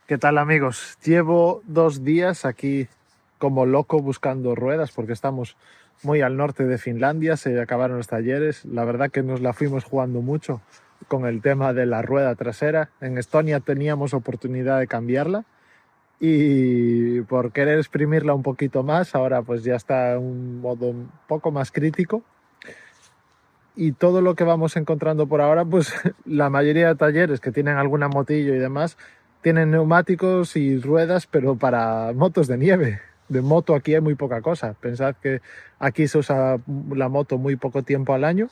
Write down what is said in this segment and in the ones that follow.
¿Qué tal, amigos? Llevo 2 días aquí como loco buscando ruedas porque estamos muy al norte de Finlandia, se acabaron los talleres. La verdad que nos la fuimos jugando mucho con el tema de la rueda trasera. En Estonia teníamos oportunidad de cambiarla y por querer exprimirla un poquito más, ahora pues ya está en un modo un poco más crítico. Y todo lo que vamos encontrando por ahora, pues la mayoría de talleres que tienen alguna motillo y demás, tienen neumáticos y ruedas, pero para motos de nieve. De moto aquí hay muy poca cosa. Pensad que aquí se usa la moto muy poco tiempo al año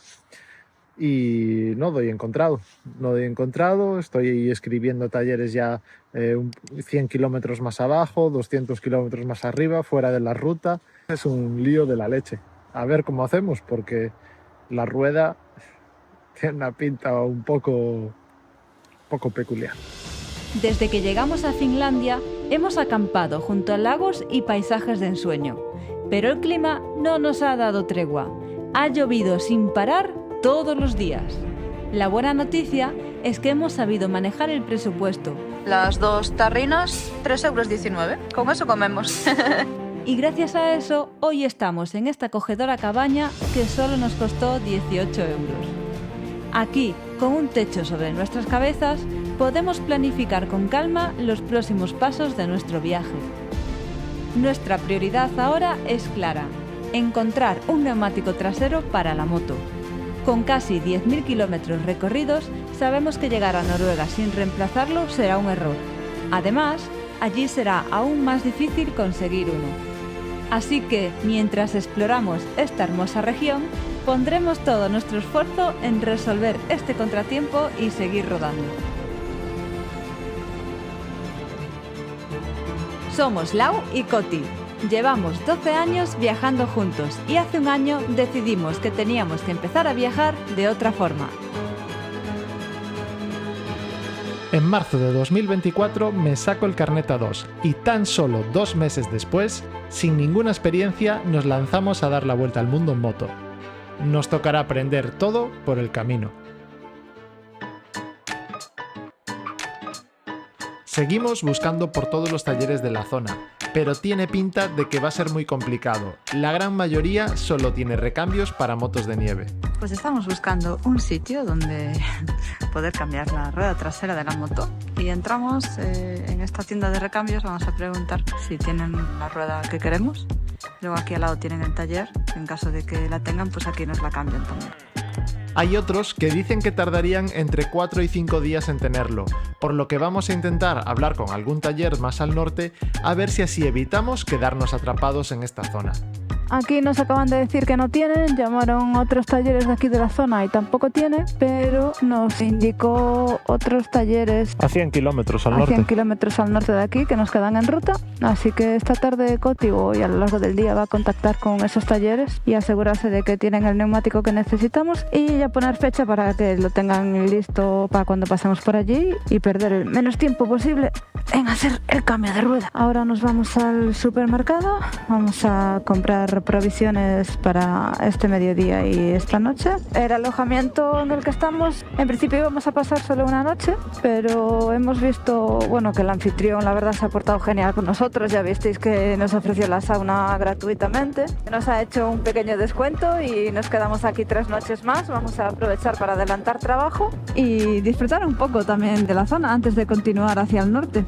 y no doy encontrado. No doy encontrado, estoy escribiendo talleres ya 100 kilómetros más abajo, 200 kilómetros más arriba, fuera de la ruta. Es un lío de la leche. A ver cómo hacemos, porque la rueda tiene una pinta un poco peculiar. Desde que llegamos a Finlandia, hemos acampado junto a lagos y paisajes de ensueño. Pero el clima no nos ha dado tregua. Ha llovido sin parar todos los días. La buena noticia es que hemos sabido manejar el presupuesto. Las 2 tarrinas, 3,19 €. Con eso comemos. Y gracias a eso, hoy estamos en esta acogedora cabaña que solo nos costó 18 €. Aquí, con un techo sobre nuestras cabezas, podemos planificar con calma los próximos pasos de nuestro viaje. Nuestra prioridad ahora es clara: encontrar un neumático trasero para la moto. Con casi 10.000 kilómetros recorridos, sabemos que llegar a Noruega sin reemplazarlo será un error. Además, allí será aún más difícil conseguir uno. Así que, mientras exploramos esta hermosa región, pondremos todo nuestro esfuerzo en resolver este contratiempo y seguir rodando. Somos Lau y Coti. Llevamos 12 años viajando juntos y hace un año decidimos que teníamos que empezar a viajar de otra forma. En marzo de 2024 me saco el carnet A2 y tan solo 2 meses después, sin ninguna experiencia, nos lanzamos a dar la vuelta al mundo en moto. Nos tocará aprender todo por el camino. Seguimos buscando por todos los talleres de la zona, pero tiene pinta de que va a ser muy complicado. La gran mayoría solo tiene recambios para motos de nieve. Pues estamos buscando un sitio donde poder cambiar la rueda trasera de la moto. Y entramos en esta tienda de recambios, vamos a preguntar si tienen la rueda que queremos. Luego aquí al lado tienen el taller, en caso de que la tengan, pues aquí nos la cambian también. Hay otros que dicen que tardarían entre 4 y 5 días en tenerlo, por lo que vamos a intentar hablar con algún taller más al norte a ver si así evitamos quedarnos atrapados en esta zona. Aquí nos acaban de decir que no tienen, llamaron a otros talleres de aquí de la zona y tampoco tiene, pero nos indicó otros talleres A 100 kilómetros al a 100 kilómetros al norte de aquí que nos quedan en ruta, así que esta tarde Coti y a lo largo del día va a contactar con esos talleres y asegurarse de que tienen el neumático que necesitamos y ya poner fecha para que lo tengan listo para cuando pasemos por allí y perder el menos tiempo posible en hacer el cambio de rueda. Ahora nos vamos al supermercado, vamos a comprar provisiones para este mediodía y esta noche. El alojamiento en el que estamos, en principio íbamos a pasar solo una noche, pero hemos visto, bueno, que el anfitrión la verdad se ha portado genial con nosotros. Ya visteis que nos ofreció la sauna gratuitamente, nos ha hecho un pequeño descuento y nos quedamos aquí 3 noches más. Vamos a aprovechar para adelantar trabajo y disfrutar un poco también de la zona antes de continuar hacia el norte.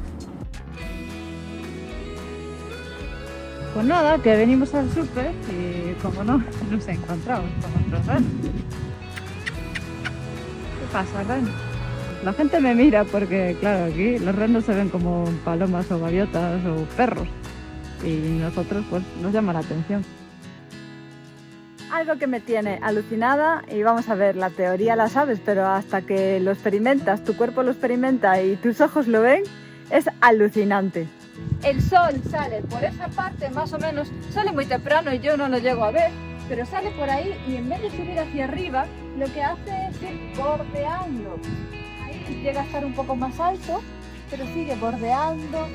Pues nada, que venimos al súper y como no, nos encontramos con nuestros renos. ¿Qué pasa, Ren? La gente me mira porque, claro, aquí los renos se ven como palomas o gaviotas o perros y nosotros pues nos llama la atención. Algo que me tiene alucinada, y vamos a ver, la teoría la sabes, pero hasta que lo experimentas, tu cuerpo lo experimenta y tus ojos lo ven, es alucinante. El sol sale por esa parte más o menos, sale muy temprano y yo no lo llego a ver, pero sale por ahí y en vez de subir hacia arriba, lo que hace es ir bordeando. Ahí llega a estar un poco más alto, pero sigue bordeando,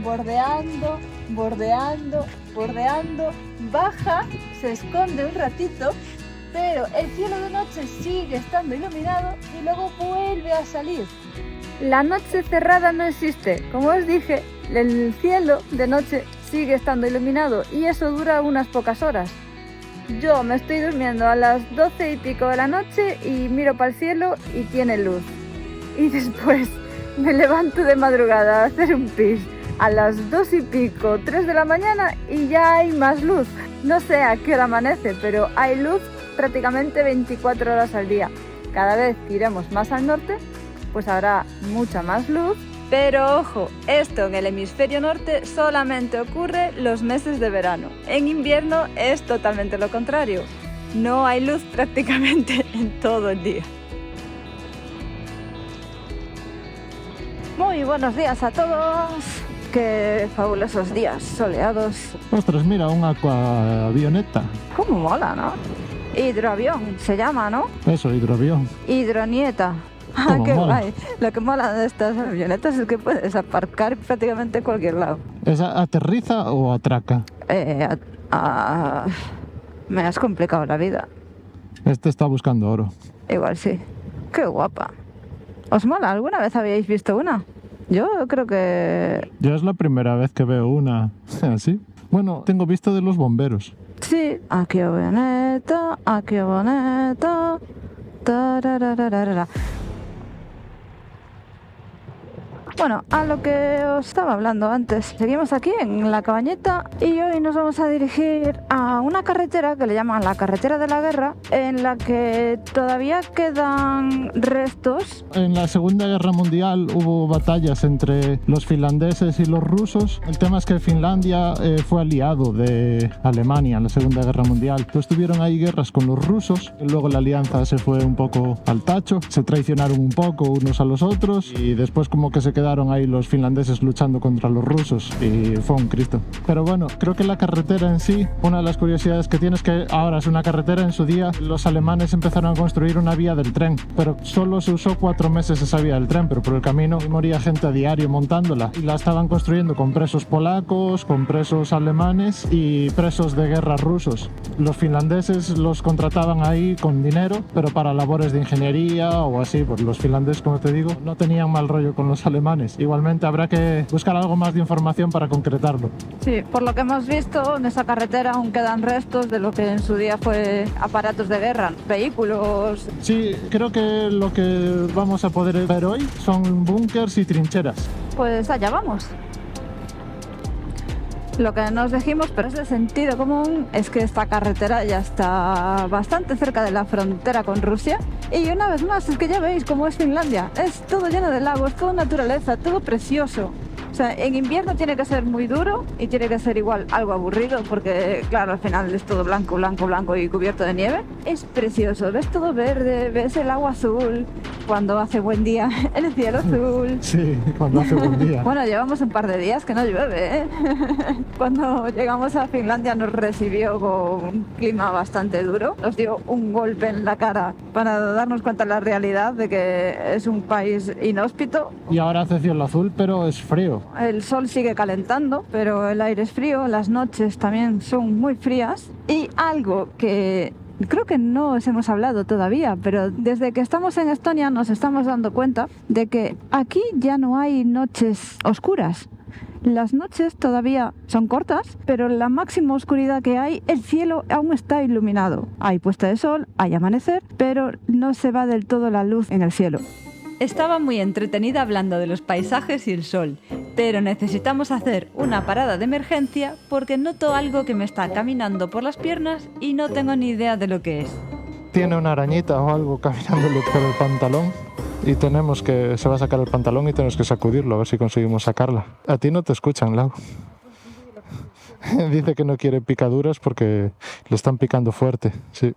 bordeando, bordeando, bordeando, baja, se esconde un ratito, pero el cielo de noche sigue estando iluminado y luego vuelve a salir. La noche cerrada no existe. Como os dije, el cielo de noche sigue estando iluminado y eso dura unas pocas horas. Yo me estoy durmiendo a las 12 y pico de la noche y miro para el cielo y tiene luz. Y después me levanto de madrugada a hacer un pis a las 2 y pico, 3 de la mañana y ya hay más luz. No sé a qué hora amanece, pero hay luz prácticamente 24 horas al día. Cada vez que iremos más al norte, pues habrá mucha más luz. Pero ojo, esto en el hemisferio norte solamente ocurre los meses de verano. En invierno es totalmente lo contrario. No hay luz prácticamente en todo el día. Muy buenos días a todos. Qué fabulosos días soleados. Ostras, mira, un aquaavioneta. Cómo mola, ¿no? Hidroavión se llama, ¿no? Eso, hidroavión. Hidronieta. Ah, ¿Cómo qué mola? guay. Lo que mola de estas avionetas es que puedes aparcar prácticamente en cualquier lado. ¿Esa aterriza o atraca? Me has complicado la vida. Este está buscando oro. Igual sí. Qué guapa. ¿Os mola? ¿Alguna vez habíais visto una? Yo creo que... Yo es la primera vez que veo una así. Bueno, tengo visto de los bomberos. Sí. Aquí avioneta, aquí avioneta. Tararararara. Bueno, a lo que os estaba hablando antes, seguimos aquí en la cabañeta y hoy nos vamos a dirigir a una carretera que le llaman la carretera de la guerra, en la que todavía quedan restos. En la Segunda Guerra Mundial hubo batallas entre los finlandeses y los rusos. El tema es que Finlandia fue aliado de Alemania en la Segunda Guerra Mundial. Entonces tuvieron ahí guerras con los rusos, y luego la alianza se fue un poco al tacho, se traicionaron un poco unos a los otros y después como que se quedaron ahí los finlandeses luchando contra los rusos y fue un Cristo. Pero bueno, creo que la carretera en sí, una de las curiosidades que tiene es que ahora es una carretera. En su día los alemanes empezaron a construir una vía del tren, pero solo se usó 4 meses esa vía del tren, pero por el camino moría gente a diario montándola y la estaban construyendo con presos polacos, con presos alemanes y presos de guerra rusos. Los finlandeses los contrataban ahí con dinero, pero para labores de ingeniería o así, pues los finlandeses, como te digo, no tenían mal rollo con los alemanes. Igualmente habrá que buscar algo más de información para concretarlo. Sí, por lo que hemos visto, en esa carretera aún quedan restos de lo que en su día fue aparatos de guerra, vehículos. Sí, creo que lo que vamos a poder ver hoy son búnkers y trincheras. Pues allá vamos. Lo que nos dijimos, pero es de sentido común, es que esta carretera ya está bastante cerca de la frontera con Rusia. Y una vez más, es que ya veis cómo es Finlandia. Es todo lleno de lagos, todo naturaleza, todo precioso. O sea, en invierno tiene que ser muy duro y tiene que ser igual algo aburrido porque, claro, al final es todo blanco, blanco, blanco y cubierto de nieve. Es precioso, ves todo verde, ves el agua azul, cuando hace buen día, el cielo azul. Sí, cuando hace buen día. Bueno, llevamos un par de días que no llueve, ¿eh? Cuando llegamos a Finlandia nos recibió con un clima bastante duro. Nos dio un golpe en la cara para darnos cuenta de la realidad de que es un país inhóspito. Y ahora hace cielo azul, pero es frío. El sol sigue calentando, pero el aire es frío, las noches también son muy frías. Y algo que creo que no os hemos hablado todavía, pero desde que estamos en Estonia nos estamos dando cuenta de que aquí ya no hay noches oscuras. Las noches todavía son cortas, pero la máxima oscuridad que hay, el cielo aún está iluminado. Hay puesta de sol, hay amanecer, pero no se va del todo la luz en el cielo. Estaba muy entretenida hablando de los paisajes y el sol, pero necesitamos hacer una parada de emergencia porque noto algo que me está caminando por las piernas y no tengo ni idea de lo que es. Tiene una arañita o algo caminándole por el pantalón y se va a sacar el pantalón y tenemos que sacudirlo a ver si conseguimos sacarla. A ti no te escuchan, Lau. Dice que no quiere picaduras porque le están picando fuerte, sí.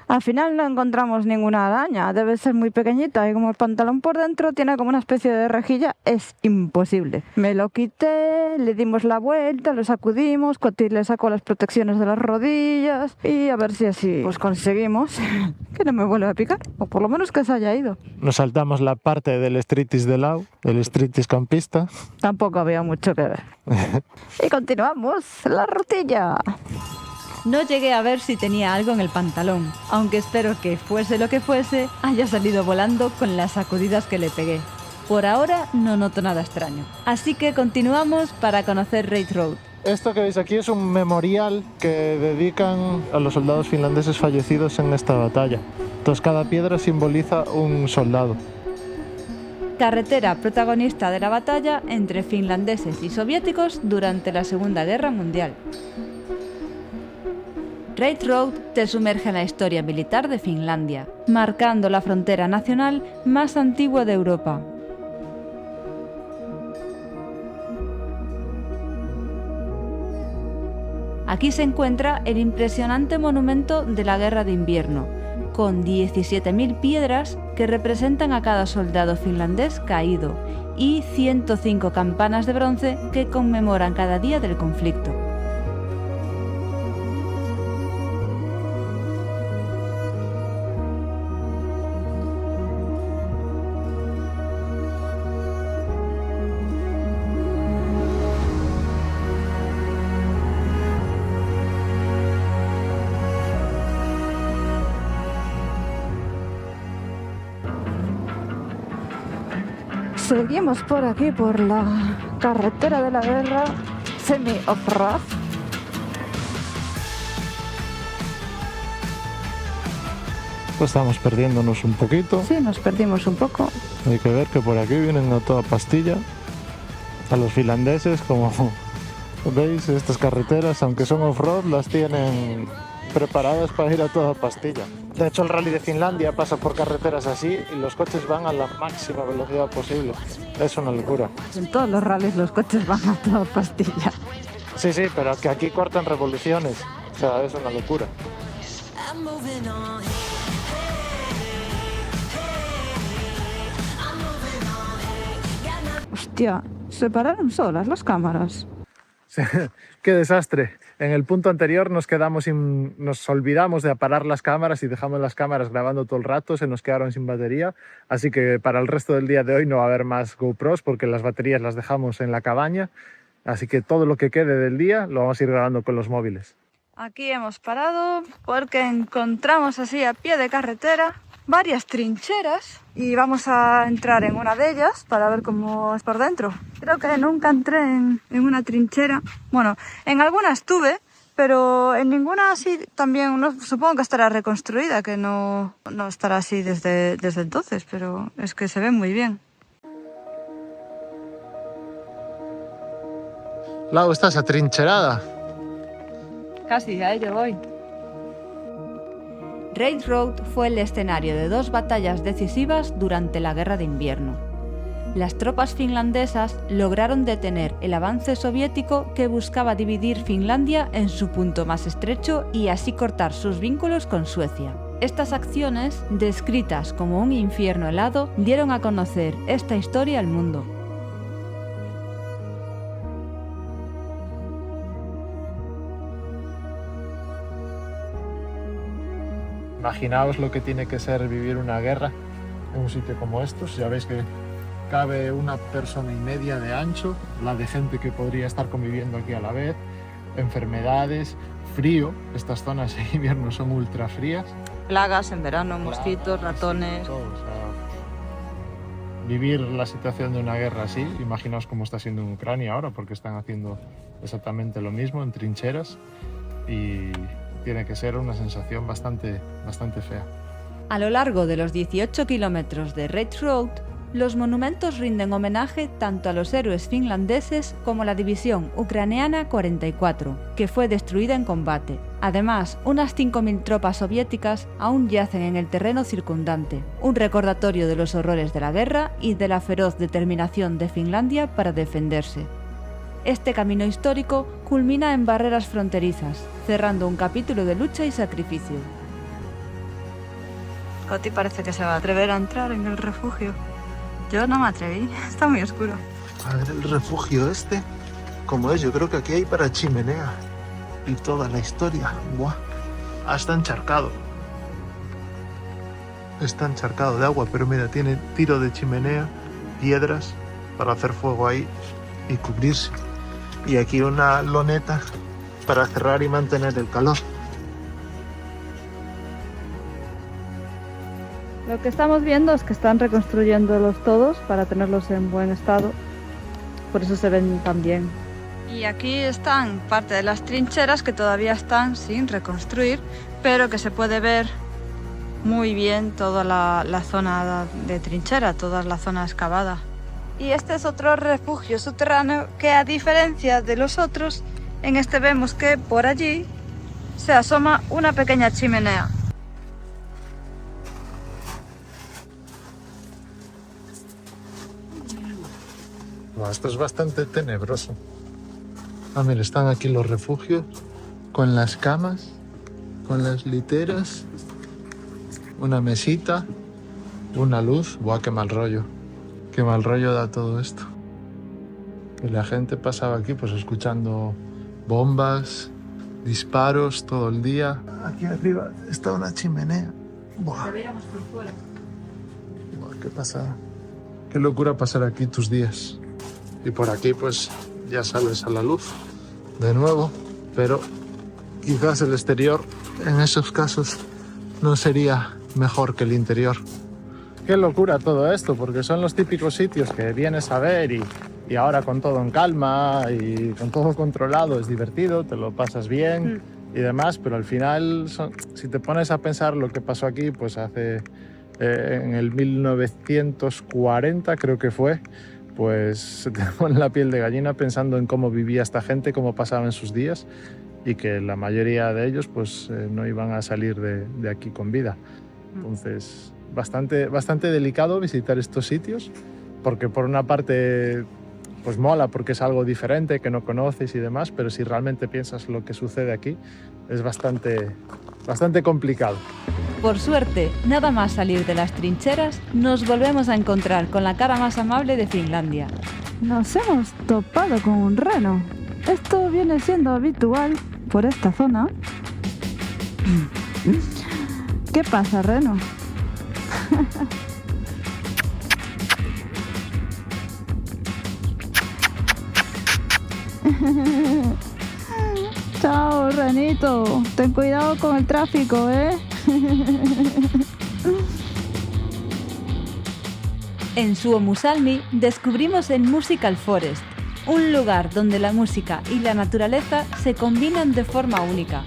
Al final no encontramos ninguna araña, debe ser muy pequeñita y como el pantalón por dentro tiene como una especie de rejilla, es imposible. Me lo quité, le dimos la vuelta, lo sacudimos, Coti le sacó las protecciones de las rodillas y a ver si así pues conseguimos que no me vuelva a picar, o por lo menos que se haya ido. Nos saltamos la parte del streetis de Lau, el streetis campista. Tampoco había mucho que ver. Y continuamos, la rutilla. No llegué a ver si tenía algo en el pantalón, aunque espero que fuese lo que fuese, haya salido volando con las sacudidas que le pegué. Por ahora no noto nada extraño. Así que continuamos para conocer Raith Road. Esto que veis aquí es un memorial que dedican a los soldados finlandeses fallecidos en esta batalla. Entonces cada piedra simboliza un soldado. Carretera protagonista de la batalla entre finlandeses y soviéticos durante la Segunda Guerra Mundial. Raith Road te sumerge en la historia militar de Finlandia, marcando la frontera nacional más antigua de Europa. Aquí se encuentra el impresionante monumento de la Guerra de Invierno, con 17.000 piedras que representan a cada soldado finlandés caído y 105 campanas de bronce que conmemoran cada día del conflicto. Seguimos por aquí, por la carretera de la guerra, semi-off-road. Pues estamos perdiéndonos un poquito. Sí, nos perdimos un poco. Hay que ver que por aquí vienen a toda pastilla. A los finlandeses, como veis, estas carreteras, aunque son off-road, las tienen preparadas para ir a toda pastilla. De hecho, el rally de Finlandia pasa por carreteras así y los coches van a la máxima velocidad posible. Es una locura. En todos los rallies los coches van a toda pastilla. Sí, pero que aquí cortan revoluciones. O sea, es una locura. Hostia, se pararon solas las cámaras. ¡Qué desastre! En el punto anterior nos olvidamos de apagar las cámaras y dejamos las cámaras grabando todo el rato, se nos quedaron sin batería, así que para el resto del día de hoy no va a haber más GoPros porque las baterías las dejamos en la cabaña, así que todo lo que quede del día lo vamos a ir grabando con los móviles. Aquí hemos parado porque encontramos así a pie de carretera varias trincheras y vamos a entrar en una de ellas para ver cómo es por dentro. Creo que nunca entré en una trinchera. Bueno, en alguna estuve, pero en ninguna así también, no, supongo que estará reconstruida, que no estará así desde entonces, pero es que se ve muy bien. Lau, ¿estás atrincherada? Casi, a ello voy. Raith Road fue el escenario de 2 batallas decisivas durante la Guerra de Invierno. Las tropas finlandesas lograron detener el avance soviético que buscaba dividir Finlandia en su punto más estrecho y así cortar sus vínculos con Suecia. Estas acciones, descritas como un infierno helado, dieron a conocer esta historia al mundo. Imaginaos lo que tiene que ser vivir una guerra en un sitio como estos. Ya veis que cabe 1,5 personas de ancho, la de gente que podría estar conviviendo aquí a la vez, enfermedades, frío. Estas zonas en invierno son ultra frías. Plagas en verano, mosquitos, ratones. Todo, o sea, vivir la situación de una guerra así, imaginaos cómo está siendo en Ucrania ahora, porque están haciendo exactamente lo mismo en trincheras y tiene que ser una sensación bastante fea. A lo largo de los 18 kilómetros de Raith Road, los monumentos rinden homenaje tanto a los héroes finlandeses como a la división ucraniana 44, que fue destruida en combate. Además, unas 5.000 tropas soviéticas aún yacen en el terreno circundante, un recordatorio de los horrores de la guerra y de la feroz determinación de Finlandia para defenderse. Este camino histórico culmina en barreras fronterizas, cerrando un capítulo de lucha y sacrificio. Coti parece que se va a atrever a entrar en el refugio. Yo no me atreví, está muy oscuro. A ver el refugio este, como es, yo creo que aquí hay para chimenea y toda la historia. Buah, está encharcado. Está encharcado de agua, pero mira, tiene tiro de chimenea, piedras para hacer fuego ahí y cubrirse. Y aquí una loneta para cerrar y mantener el calor. Lo que estamos viendo es que están reconstruyéndolos todos para tenerlos en buen estado. Por eso se ven tan bien. Y aquí están parte de las trincheras que todavía están sin reconstruir, pero que se puede ver muy bien toda la zona de trinchera, toda la zona excavada. Y este es otro refugio subterráneo que, a diferencia de los otros, en este vemos que por allí se asoma una pequeña chimenea. Bueno, esto es bastante tenebroso. Ah, mira, están aquí los refugios con las camas, con las literas, una mesita, una luz. Buah, qué mal rollo. Qué mal rollo da todo esto. Y la gente pasaba aquí pues escuchando bombas, disparos todo el día. Aquí arriba está una chimenea. Buah. Veíamos por fuera. Buah, qué pasada. Qué locura pasar aquí tus días. Y por aquí pues ya sales a la luz de nuevo, pero quizás el exterior en esos casos no sería mejor que el interior. Qué locura todo esto, porque son los típicos sitios que vienes a ver y ahora con todo en calma y con todo controlado es divertido, te lo pasas bien y demás, pero al final si te pones a pensar lo que pasó aquí pues hace en el 1940 creo que fue, pues se te pone la piel de gallina pensando en cómo vivía esta gente, cómo pasaban sus días y que la mayoría de ellos pues no iban a salir de aquí con vida. Entonces, bastante delicado visitar estos sitios porque por una parte pues mola porque es algo diferente que no conoces y demás, pero si realmente piensas lo que sucede aquí es bastante complicado. Por suerte, nada más salir de las trincheras, nos volvemos a encontrar con la cara más amable de Finlandia. Nos hemos topado con un reno. Esto viene siendo habitual por esta zona. ¿Qué pasa, reno? Chao, renito. Ten cuidado con el tráfico, ¿eh? En Suomussalmi descubrimos el Musical Forest, un lugar donde la música y la naturaleza se combinan de forma única.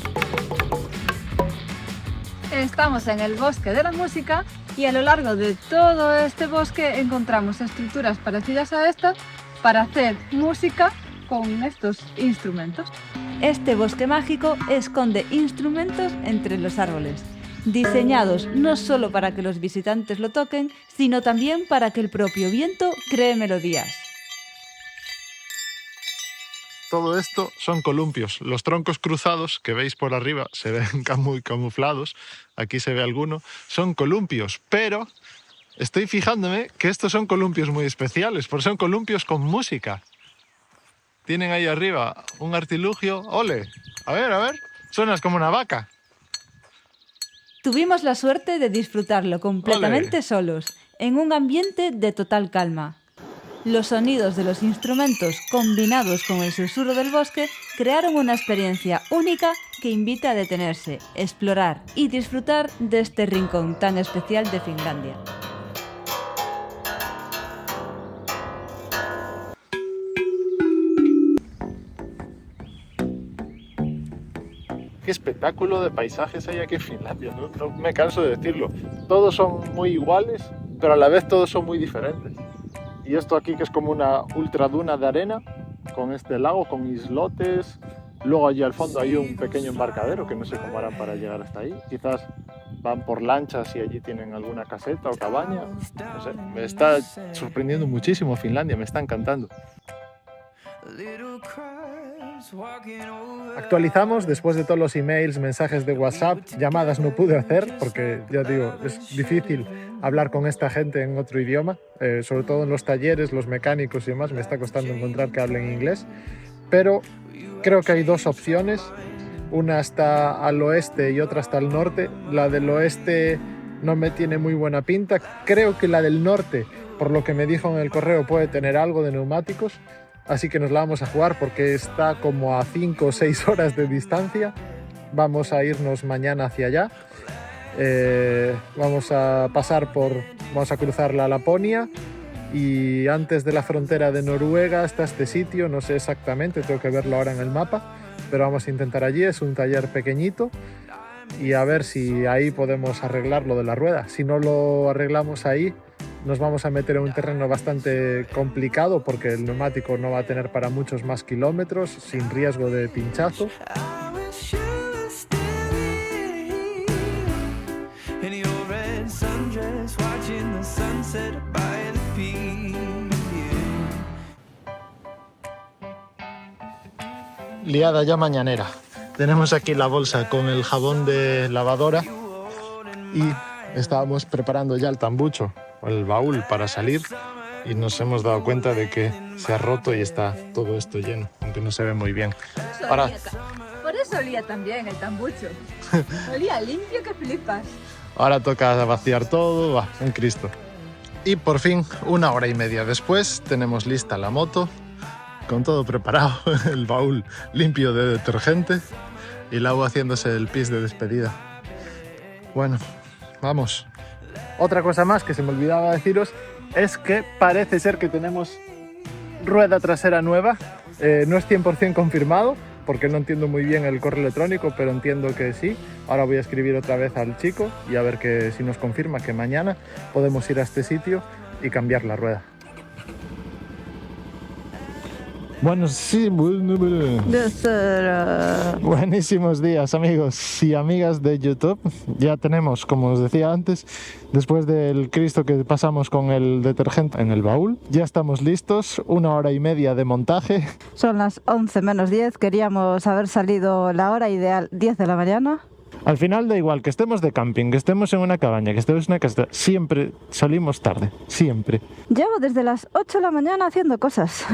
Estamos en el bosque de la música y a lo largo de todo este bosque encontramos estructuras parecidas a estas para hacer música con estos instrumentos. Este bosque mágico esconde instrumentos entre los árboles, diseñados no solo para que los visitantes lo toquen, sino también para que el propio viento cree melodías. Todo esto son columpios. Los troncos cruzados que veis por arriba se ven muy camuflados. Aquí se ve alguno. Son columpios, pero estoy fijándome que estos son columpios muy especiales, porque son columpios con música. Tienen ahí arriba un artilugio. ¡Ole! A ver. Suenas como una vaca. Tuvimos la suerte de disfrutarlo completamente solos, en un ambiente de total calma. Los sonidos de los instrumentos, combinados con el susurro del bosque, crearon una experiencia única que invita a detenerse, explorar y disfrutar de este rincón tan especial de Finlandia. Qué espectáculo de paisajes hay aquí en Finlandia, no me canso de decirlo. Todos son muy iguales, pero a la vez todos son muy diferentes. Y esto aquí que es como una ultraduna de arena, con este lago, con islotes. Luego allí al fondo hay un pequeño embarcadero que no sé cómo harán para llegar hasta ahí. Quizás van por lanchas y allí tienen alguna caseta o cabaña. No sé, me está sorprendiendo muchísimo Finlandia, me está encantando. Actualizamos después de todos los emails, mensajes de WhatsApp, llamadas no pude hacer porque ya digo, es difícil hablar con esta gente en otro idioma, sobre todo en los talleres, los mecánicos y demás, me está costando encontrar que hablen inglés, pero creo que hay dos opciones, una está al oeste y otra está al norte. La del oeste no me tiene muy buena pinta, creo que la del norte, por lo que me dijo en el correo, puede tener algo de neumáticos. Así que nos la vamos a jugar porque está como a 5 o 6 horas de distancia. Vamos a irnos mañana hacia allá. Vamos a cruzar la Laponia y antes de la frontera de Noruega está este sitio, no sé exactamente, tengo que verlo ahora en el mapa, pero vamos a intentar allí, es un taller pequeñito y a ver si ahí podemos arreglar lo de la rueda. Si no lo arreglamos ahí, nos vamos a meter en un terreno bastante complicado porque el neumático no va a tener para muchos más kilómetros sin riesgo de pinchazo. Liada ya mañanera. Tenemos aquí la bolsa con el jabón de lavadora y estábamos preparando ya el tambucho, el baúl para salir y nos hemos dado cuenta de que se ha roto y está todo esto lleno, aunque no se ve muy bien. Ahora, Por eso olía también el tambucho. Olía limpio que flipas. ahora toca vaciar todo, va, en Cristo. Y por fin, 1 hora y media después, tenemos lista la moto, con todo preparado, el baúl limpio de detergente y Lau haciéndose el pis de despedida. Bueno, vamos. Otra cosa más que se me olvidaba deciros es que parece ser que tenemos rueda trasera nueva. No es 100% confirmado porque no entiendo muy bien el correo electrónico, pero entiendo que sí. Ahora voy a escribir otra vez al chico y a ver que si nos confirma que mañana podemos ir a este sitio y cambiar la rueda. Bueno, sí, buenísimos días amigos y amigas de YouTube. Ya tenemos, como os decía antes, después del Cristo que pasamos con el detergente en el baúl, ya estamos listos, 1 hora y media de montaje. Son las 11 menos 10, queríamos haber salido la hora ideal 10 de la mañana. Al final da igual que estemos de camping, que estemos en una cabaña, que estemos en una casa, siempre salimos tarde, siempre. Llevo desde las 8 de la mañana haciendo cosas.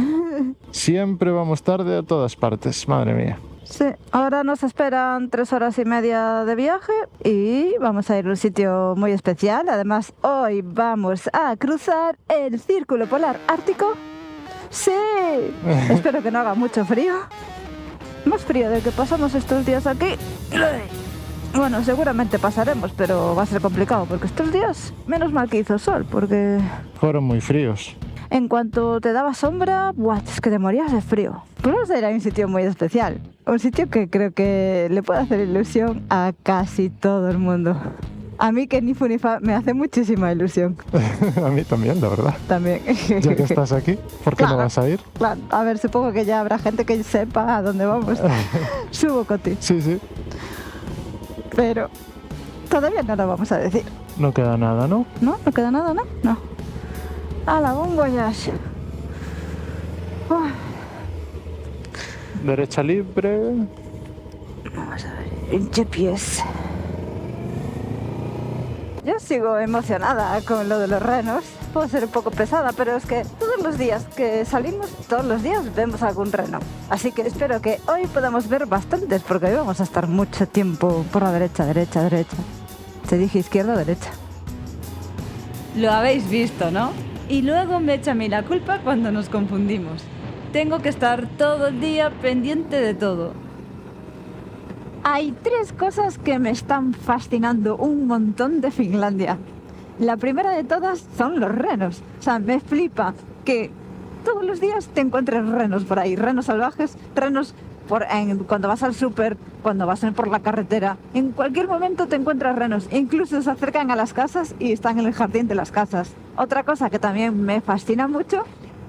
Siempre vamos tarde a todas partes, madre mía. Sí, ahora nos esperan 3 horas y media de viaje y vamos a ir a un sitio muy especial. Además, hoy vamos a cruzar el Círculo Polar Ártico. ¡Sí! Espero que no haga mucho frío. Más frío del que pasamos estos días aquí. Bueno, seguramente pasaremos, pero va a ser complicado porque estos días, menos mal que hizo sol, porque Fueron muy fríos. en cuanto te daba sombra, ¡buah! Es que te morías de frío. Pero vamos a ir a un sitio muy especial, un sitio que creo que le puede hacer ilusión a casi todo el mundo. A mí que ni fu ni fa me hace muchísima ilusión. A mí también, la verdad. También. Ya que estás aquí, ¿por qué no vas a ir? Claro, a ver, supongo que ya habrá gente que sepa a dónde vamos. Subo, Coti. Sí, sí. Pero todavía no lo vamos a decir. No queda nada, ¿no? ¿No? ¿No queda nada, no? No. ¡Hala, bon voyage! Uy, Derecha libre. vamos a ver. El GPS. Yo sigo emocionada con lo de los renos. Puedo ser un poco pesada, pero es que todos los días que salimos, todos los días vemos algún reno. Así que espero que hoy podamos ver bastantes, porque hoy vamos a estar mucho tiempo por la derecha, derecha, derecha. Te dije izquierda, derecha. Lo habéis visto, ¿no? Y luego me echa a mí la culpa cuando nos confundimos. Tengo que estar todo el día pendiente de todo. Hay 3 cosas que me están fascinando un montón de Finlandia. La primera de todas son los renos. O sea, me flipa que todos los días te encuentres renos por ahí. Renos salvajes, renos cuando vas al súper, cuando vas por la carretera. En cualquier momento te encuentras renos. Incluso se acercan a las casas y están en el jardín de las casas. Otra cosa que también me fascina mucho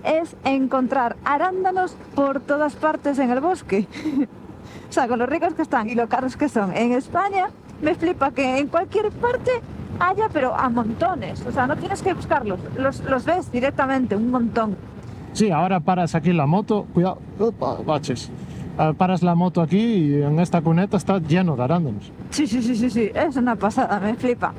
es encontrar arándanos por todas partes en el bosque. O sea, con lo ricos que están y lo caros que son. En España me flipa que en cualquier parte haya, pero a montones. O sea, no tienes que buscarlos. Los ves directamente, un montón. Sí, ahora paras aquí la moto. Cuidado, opa, baches. Paras la moto aquí y en esta cuneta está lleno de arándanos. Sí. Es una pasada, me flipa.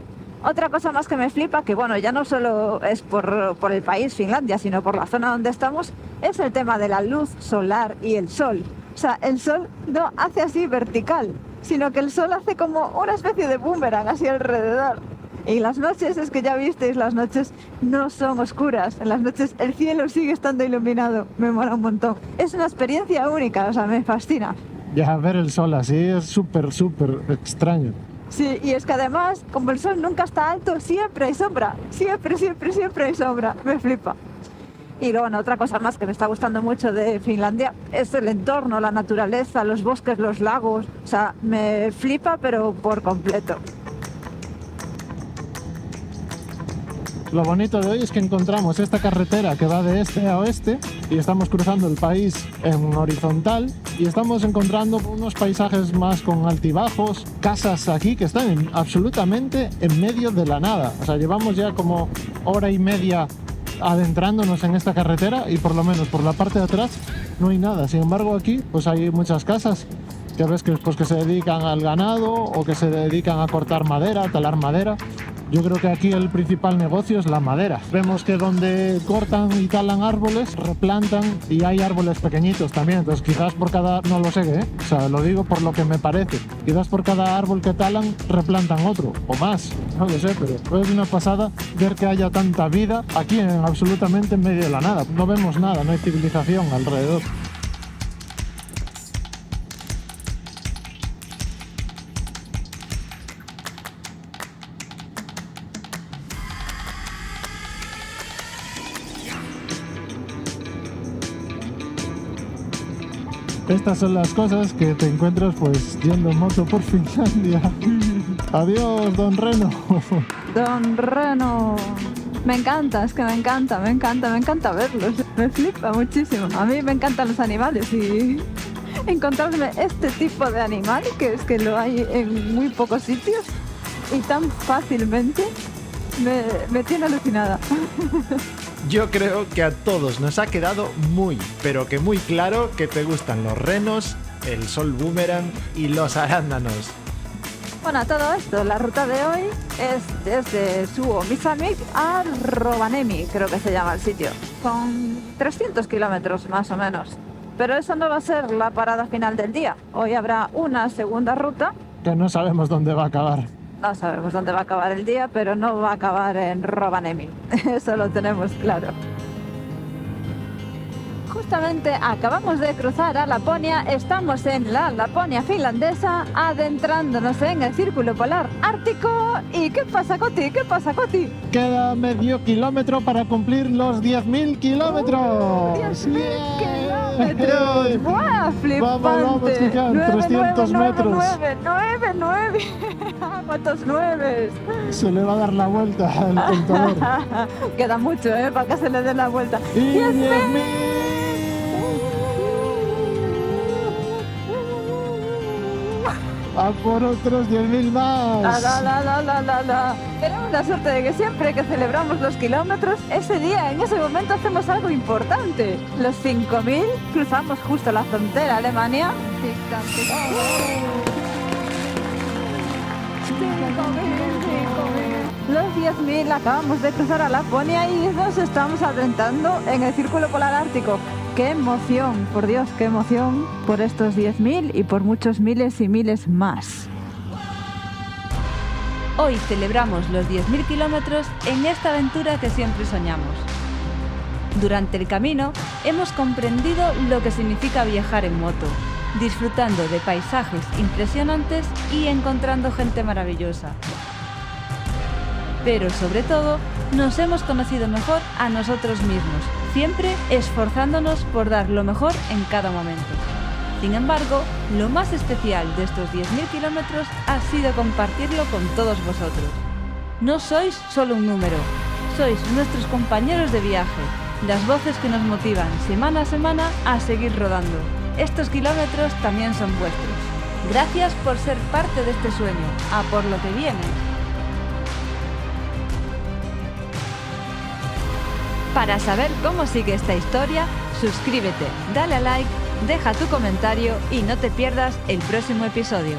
Otra cosa más que me flipa, que bueno, ya no solo es por el país Finlandia, sino por la zona donde estamos, es el tema de la luz solar y el sol. O sea, el sol no hace así vertical, sino que el sol hace como una especie de boomerang así alrededor. Y las noches, es que ya visteis, las noches no son oscuras. En las noches el cielo sigue estando iluminado. Me mola un montón. Es una experiencia única, o sea, me fascina. Ya ver el sol así es súper extraño. Sí, y es que además, como el sol nunca está alto, siempre hay sombra. Siempre hay sombra. Me flipa. Y luego, bueno, otra cosa más que me está gustando mucho de Finlandia es el entorno, la naturaleza, los bosques, los lagos. O sea, me flipa, pero por completo. Lo bonito de hoy es que encontramos esta carretera que va de este a oeste y estamos cruzando el país en horizontal y estamos encontrando unos paisajes más con altibajos, casas aquí que están absolutamente en medio de la nada. O sea, llevamos ya como hora y media adentrándonos en esta carretera y por lo menos por la parte de atrás no hay nada. Sin embargo, aquí pues hay muchas casas que ves que, pues, que se dedican al ganado o que se dedican a cortar madera, a talar madera. Yo creo que aquí el principal negocio es la madera. Vemos que donde cortan y talan árboles, replantan y hay árboles pequeñitos también. Entonces quizás por cada, no lo sé, o sea, lo digo por lo que me parece. Quizás por cada árbol que talan, replantan otro o más. No lo sé, pero es una pasada ver que haya tanta vida aquí absolutamente en medio de la nada. No vemos nada, no hay civilización alrededor. Estas son las cosas que te encuentras pues yendo en moto por Finlandia. Adiós, Don Reno. Don Reno. Me encanta, es que me encanta verlos. Me flipa muchísimo. A mí me encantan los animales y encontrarme este tipo de animal, que es que lo hay en muy pocos sitios y tan fácilmente, me tiene alucinada. Yo creo que a todos nos ha quedado muy, pero que muy claro que te gustan los renos, el sol boomerang y los arándanos. Bueno, a todo esto, la ruta de hoy es desde Suomisalmi a Rovaniemi, creo que se llama el sitio. Son 300 kilómetros más o menos. Pero eso no va a ser la parada final del día. Hoy habrá una segunda ruta. Que no sabemos dónde va a acabar. No sabemos dónde va a acabar el día, pero no va a acabar en Rovaniemi. Eso lo tenemos claro. Justamente acabamos de cruzar a Laponia, estamos en la Laponia finlandesa, adentrándonos en el Círculo Polar Ártico. ¿Y qué pasa, Coti? ¿Qué pasa, Coti? Queda medio kilómetro para cumplir los 10.000 kilómetros. 10.000 kilómetros. ¡Buah, flipante! Vamos, que quedan 300 metros. 9. ¿Cuántos 9? Se le va a dar la vuelta al contador. Queda mucho, para que se le dé la vuelta. ¡Y 10.000! ¡A por otros 10.000 más! Tenemos la suerte de que siempre que celebramos los kilómetros, ese día, en ese momento, hacemos algo importante. Los 5.000, cruzamos justo la frontera Alemania. 5.000. Los 10.000 acabamos de cruzar a Laponia y nos estamos adentrando en el Círculo Polar Ártico. ¡Qué emoción! Por Dios, qué emoción por estos 10.000 y por muchos miles y miles más. Hoy celebramos los 10.000 kilómetros en esta aventura que siempre soñamos. Durante el camino hemos comprendido lo que significa viajar en moto, disfrutando de paisajes impresionantes y encontrando gente maravillosa. Pero sobre todo, nos hemos conocido mejor a nosotros mismos, siempre esforzándonos por dar lo mejor en cada momento. Sin embargo, lo más especial de estos 10.000 kilómetros ha sido compartirlo con todos vosotros. No sois solo un número, sois nuestros compañeros de viaje, las voces que nos motivan semana a semana a seguir rodando. Estos kilómetros también son vuestros. Gracias por ser parte de este sueño, a por lo que viene. Para saber cómo sigue esta historia, suscríbete, dale a like, deja tu comentario y no te pierdas el próximo episodio.